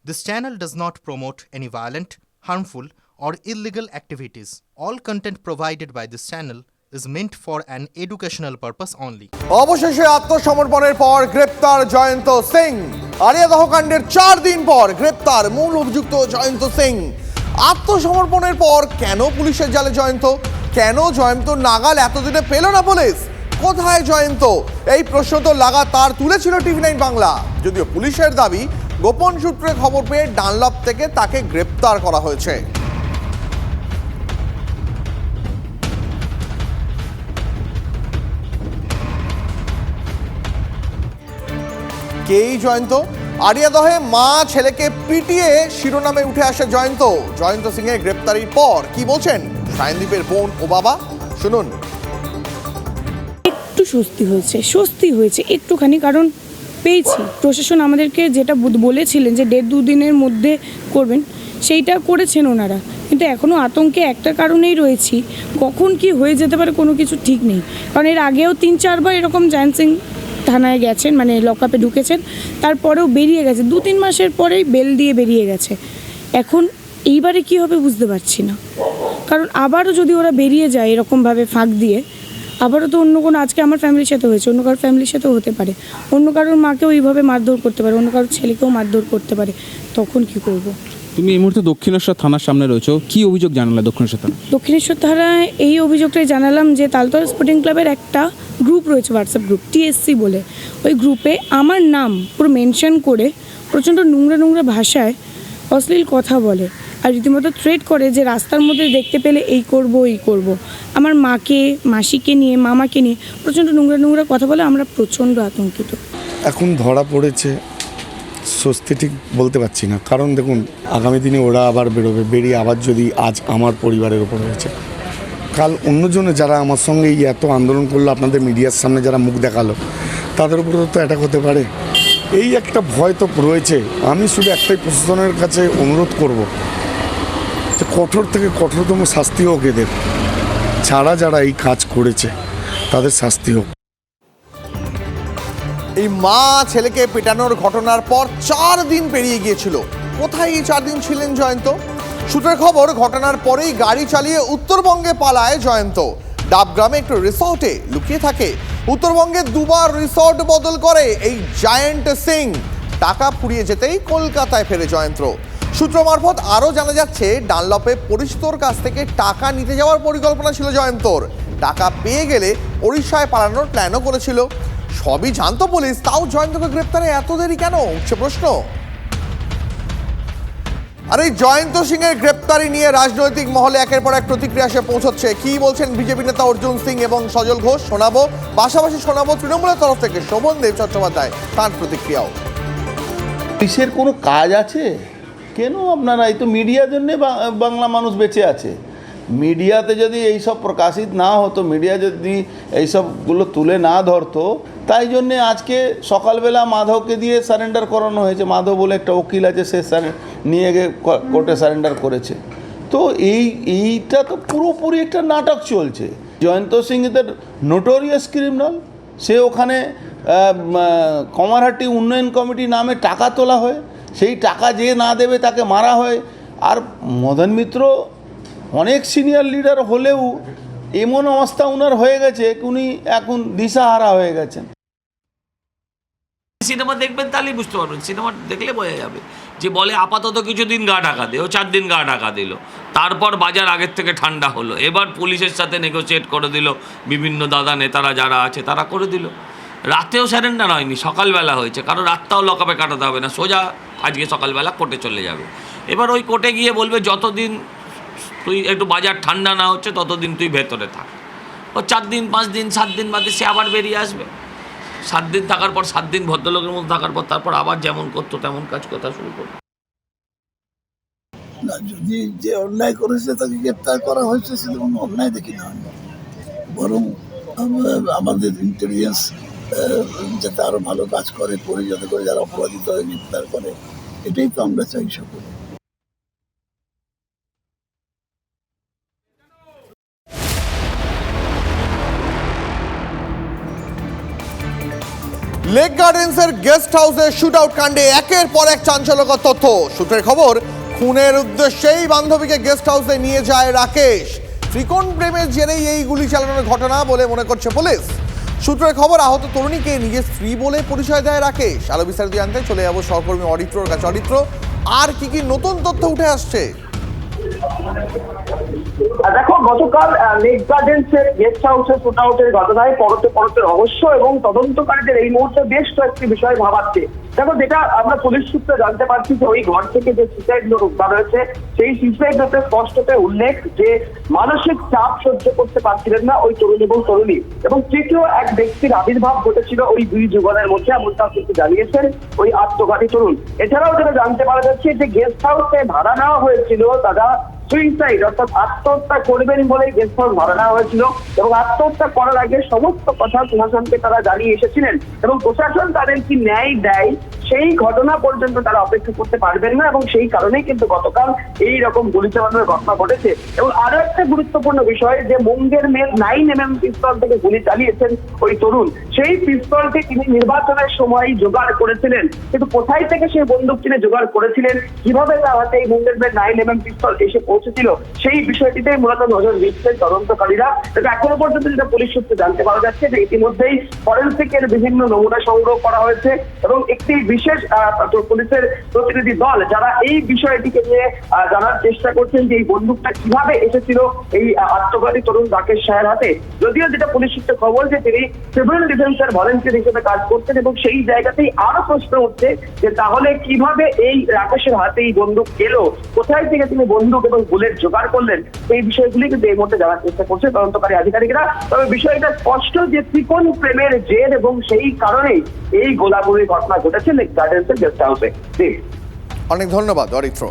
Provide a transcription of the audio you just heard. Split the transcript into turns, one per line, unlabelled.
This channel does not promote any violent, harmful, or illegal activities. All content provided by this channel is meant for an educational purpose only.
অবশেষে আত্মসমর্পণের পর গ্রেপ্তার জয়ন্ত সিং। আরিয়াদহ কাণ্ডের 4 দিন পর গ্রেপ্তার মূল অভিযুক্ত জয়ন্ত সিং। আত্মসমর্পণের পর কেন পুলিশের জালে জয়ন্ত? কেন জয়ন্ত নাগাল এতদিনে পেল না পুলিশ? কোথায় জয়ন্ত? এই প্রশ্ন তো লাগাতার তুলেছিল টিভি9 বাংলা। যদিও পুলিশের দাবি গোপন সূত্রে খবর পেয়ে ডানলপ থেকে তাকে গ্রেপ্তার করা হয়েছে। কেই জয়ন্ত? আরিয়াদহে মা ছেলেকে পিটিয়ে শিরোনামে উঠে আসে জয়ন্ত। জয়ন্ত সিং এর গ্রেপ্তারির পর কি বলছেন সায়নদীপের বোন ও বাবা, শুনুন।
একটু স্বস্তি হয়েছে একটুখানি, কারণ পেয়েছি। প্রশাসন আমাদেরকে যেটা বলেছিলেন যে 1.5-2 দিনের মধ্যে করবেন, সেইটা করেছেন ওনারা। কিন্তু এখনও আতঙ্কে একটা কারণেই রয়েছি, কখন কি হয়ে যেতে পারে কোনো কিছু ঠিক নেই। কারণ এর আগেও 3-4 বার এরকম জয়ন্ত সিং থানায় গেছেন, মানে লকআপে ঢুকেছেন, তারপরেও বেরিয়ে গেছে। 2-3 মাসের পরেই বেল দিয়ে বেরিয়ে গেছে। এখন এইবারে কি হবে বুঝতে পারছি না, কারণ আবারও যদি ওরা বেরিয়ে যায় এরকমভাবে ফাঁক দিয়ে, আবারও তো অন্য কোনো, আজকে আমার ফ্যামিলির সাথে হয়েছে, অন্য কারোর ফ্যামিলির সাথেও হতে পারে, অন্য কারোর মাকেও এইভাবে মারধর করতে পারে, অন্য কারোর ছেলেকেও মারধর করতে পারে, তখন কি করব?
তুমি এই মুহূর্তে দক্ষিণেশ্বর থানার সামনে রয়েছো, কি অভিযোগ জানালে দক্ষিণেশ্বর থানা?
দক্ষিণেশ্বর থানায় এই অভিযোগটাই জানালাম যে তালতলা স্পোর্টিং ক্লাবের একটা গ্রুপ রয়েছে, হোয়াটসঅ্যাপ গ্রুপ TSC বলে। ওই গ্রুপে আমার নাম পুরো মেনশন করে প্রচণ্ড নোংরা ভাষায় অশ্লীল কথা বলে, আর রীতিমতো থ্রেট করে যে রাস্তার মধ্যে দেখতে পেলে এই করব। আমার মাকে, মাসিকে নিয়ে, মামাকে নিয়ে প্রচণ্ড নোংরা কথা বলে। আমরা প্রচণ্ড আতঙ্কিত।
এখন ধরা পড়েছে, স্বস্তি ঠিক বলতে পারছি না, কারণ দেখুন আগামী দিনে ওরা আবার বেরোবে, বেরিয়ে আবার যদি আজ আমার পরিবারের ওপর হয়েছে, কাল অন্যজনে যারা আমার সঙ্গে এই এত আন্দোলন করলো, আপনাদের মিডিয়ার সামনে যারা মুখ দেখালো, তাদের উপরে তো অ্যাটাক হতে পারে, এই একটা ভয় তো রয়েছে। আমি শুধু একটাই প্রশাসনের কাছে অনুরোধ করব যে কঠোর থেকে কঠোরতম শাস্তি হোক এদের, যারা এই কাজ করেছে তাদের শাস্তি হোক।
এই মা ছেলেকে পেটানোর ঘটনার পর 4 দিন পেরিয়ে গিয়েছিল। কোথায় এই 4 দিন ছিলেন জয়ন্ত? সূত্রের খবর, ঘটনার পরেই গাড়ি চালিয়ে উত্তরবঙ্গে পালায় জয়ন্ত। ডাবগ্রামে একটু রিসর্টে লুকিয়ে থাকে। উত্তরবঙ্গে 2বার রিসর্ট বদল করে এই জয়ন্ত সিং। টাকা ফুরিয়ে যেতেই কলকাতায় ফেরে জয়ন্ত। সূত্র মারফত আরও জানা যাচ্ছে, ডানলপে পরিচিতর কাছ থেকে টাকা নিতে যাওয়ার পরিকল্পনা ছিল জয়ন্তর। টাকা পেয়ে গেলে ওড়িশায় পালানোর প্ল্যানও করেছিল। সবই জানতো পুলিশ, তাও জয়ন্তকে গ্রেপ্তারে এত দেরি কেন, উঠছে প্রশ্ন। আর এই জয়ন্ত সিং এর গ্রেপ্তারি নিয়ে রাজনৈতিক মহলে একের পর এক প্রতিক্রিয়া এসে পৌঁছচ্ছে। কি বলছেন বিজেপি নেতা অর্জুন সিং এবং সজল ঘোষ শোনাবো, পাশাপাশি শোনাবো তৃণমূলের তরফ থেকে শোভনদেব চট্টোপাধ্যায় তাঁর প্রতিক্রিয়াও।
পুলিশের কোনো কাজ আছে কেন? আপনারা এই তো মিডিয়ার জন্যে বাংলা মানুষ বেঁচে আছে। মিডিয়াতে যদি এইসব প্রকাশিত না হতো, মিডিয়া যদি এইসবগুলো তুলে না ধরতো, তাই জন্যে আজকে সকালবেলা মাধবকে দিয়ে সারেন্ডার করানো হয়েছে। মাধব বলে একটা উকিল আছে, সে নিয়ে গিয়ে কোর্টে সারেন্ডার করেছে। তো এইটা তো পুরোপুরি একটা নাটক চলছে। Jayanta Singh is the notorious criminal. সে ওখানে কমারহাটি উন্নয়ন কমিটি নামে টাকা তোলা হয়, সেই টাকা যে না দেবে তাকে মারা হয়। আর মদন মিত্র অনেক সিনিয়র লিডার হলেও এমন অবস্থা উনার হয়ে গেছে, উনি এখন দিশাহারা হয়ে গেছেন।
সিনেমা দেখবেন তাহলেই বুঝতে পারবেন, সিনেমা দেখলে বোঝা যাবে যে বলে আপাতত কিছুদিন গা ঢাকা দে, ও 4 দিন গা ঢাকা দিল, তারপর বাজার আগের থেকে ঠান্ডা হলো, এবার পুলিশের সাথে নেগোসিয়েট করে দিল, বিভিন্ন দাদা নেতারা যারা আছে তারা করে দিল। রাতেও স্যারেন্ডার হয়নি, সকালবেলা হয়েছে, কারণ রাতটাও লকআপে কাটাতে হবে না, সোজা আজকে সকালবেলা কোর্টে চলে যাবে। এবার ওই কোর্টে গিয়ে বলবে যতদিন তুই একটু বাজার ঠান্ডা না হচ্ছে ততদিন তুই ভেতরে থাক। ও 4 দিন 5 দিন 7 দিন বাদে সে আবার বেরিয়ে আসবে। 7 দিন থাকার পর 7 দিন ভদ্রলোকের মধ্যে থাকার পর তারপর আবার যেমন করতো তেমন কাজ কথা শুরু করবে।
না, যদি যে অন্যায় করেছে তাকে গ্রেপ্তার করা হয়েছে, সেটা কোনো অন্যায় দেখি না। বরং আমাদের ইন্টেলিজেন্স যাতে আরো ভালো কাজ করে, যাতে করে যারা অপরাধিত হয়ে গ্রেপ্তার করে, এটাই তো আমরা চাই সকলে।
লেক গার্ডেন্সের গেস্ট হাউসে শুট আউট কাণ্ডে একের পর এক চাঞ্চল্যকর তথ্য। সূত্রের খবর, খুনের উদ্দেশ্যেই বান্ধবীকে গেস্ট হাউসে নিয়ে যায় রাকেশ। ত্রিকোণ প্রেমের জেরেই এই গুলি চালানোর ঘটনা বলে মনে করছে পুলিশ। সূত্রের খবর, আহত তরুণীকে নিজের স্ত্রী বলে পরিচয় দেয় রাকেশ। আরো বিস্তারিত জানতে চলে যাবো সহকর্মী অরিত্রর কাছে। অরিত্র, আর কি কি নতুন তথ্য উঠে আসছে?
দেখো, গতকাল লেক গার্ডেন্সের গেস্ট হাউসের শুট আউটের ঘটনায় পরতে পরতে রহস্য এবং তদন্তকারীদের এই মুহূর্তে বেশ কয়েকটি বিষয় ভাবাচ্ছে। দেখো, যেটা আমরা পুলিশ সূত্রে জানতে পারছি যে ওই ঘর থেকে যে সুইসাইড নোট উদ্ধার হয়েছে, সেই সুইসাইড নোটে স্পষ্টতে উল্লেখ যে মানসিক চাপ সহ্য করতে পারছিলেন না ওই তরুণ এবং তরুণী, এবং তৃতীয় এক ব্যক্তির আবির্ভাব ঘটেছিল ওই দুই যুগলের মধ্যে, এমনটা কিন্তু জানিয়েছেন ওই আত্মঘাতী তরুণ। এছাড়াও যেটা জানতে পারা যাচ্ছে যে গেস্ট হাউসে ভাড়া নেওয়া হয়েছিল তারা সুইসাইড অর্থাৎ আত্মহত্যা করবেন বলে গেস্ট হাউস ভাড়া নেওয়া হয়েছিল, এবং আত্মহত্যা করার আগে সমস্ত কথা প্রশাসনকে তারা জানিয়ে এসেছিলেন, এবং প্রশাসন তাদের কি ন্যায় দেয় সেই ঘটনা পর্যন্ত তারা অপেক্ষা করতে পারবেন না, এবং সেই কারণেই কিন্তু গতকাল এই রকম গুলি চালানোর ঘটনা ঘটেছে। এবং আরো একটা গুরুত্বপূর্ণ বিষয় যে মুঙ্গের মেয়ের 9mm পিস্তল থেকে গুলি চালিয়েছেন ওই তরুণ, সেই পিস্তলটি তিনি নির্বাচনের সময় জোগাড় করেছিলেন, কিন্তু কোথায় থেকে সেই বন্দুক তিনি জোগাড় করেছিলেন, কিভাবে তার হাতে এই মুঙ্গের মেয়ের 9mm পিস্তল এসে পৌঁছেছিল, সেই বিষয়টিতেই মূলত নজর দিচ্ছেন তদন্তকারীরা। তবে এখনো পর্যন্ত যেটা পুলিশ সূত্রে জানতে পারা যাচ্ছে যে ইতিমধ্যেই ফরেনসিকের বিভিন্ন নমুনা সংগ্রহ করা হয়েছে, এবং একটি বিশেষ পুলিশের প্রতিনিধি দল যারা এই বিষয়টিকে নিয়ে জানার চেষ্টা করছেন যে এই বন্দুকটা কিভাবে এসেছিল এই আত্মঘাতী তরুণ রাকেশ শাহের হাতে। যদিও যেটা পুলিশ সূত্রে খবর যে তিনি সিভিল ডিফেন্সের ভলেন্টিয়ার হিসেবে কাজ করতেন, এবং সেই জায়গাতেই আরো প্রশ্ন উঠছে যে তাহলে কিভাবে এই রাকেশের হাতে এই বন্দুক এলো, কোথায় থেকে তিনি বন্দুক এবং বুলেট জোগাড় করলেন, এই বিষয়গুলি কিন্তু এই মুহূর্তে জানার চেষ্টা করছে তদন্তকারী আধিকারিকরা। তবে বিষয়টা স্পষ্ট যে ত্রিকোণ প্রেমের জের, এবং সেই কারণেই এই গোলাগুলির ঘটনা ঘটেছে লেক গার্ডেন্সের গেস্ট হাউসে।
অনেক ধন্যবাদ অরিত্র।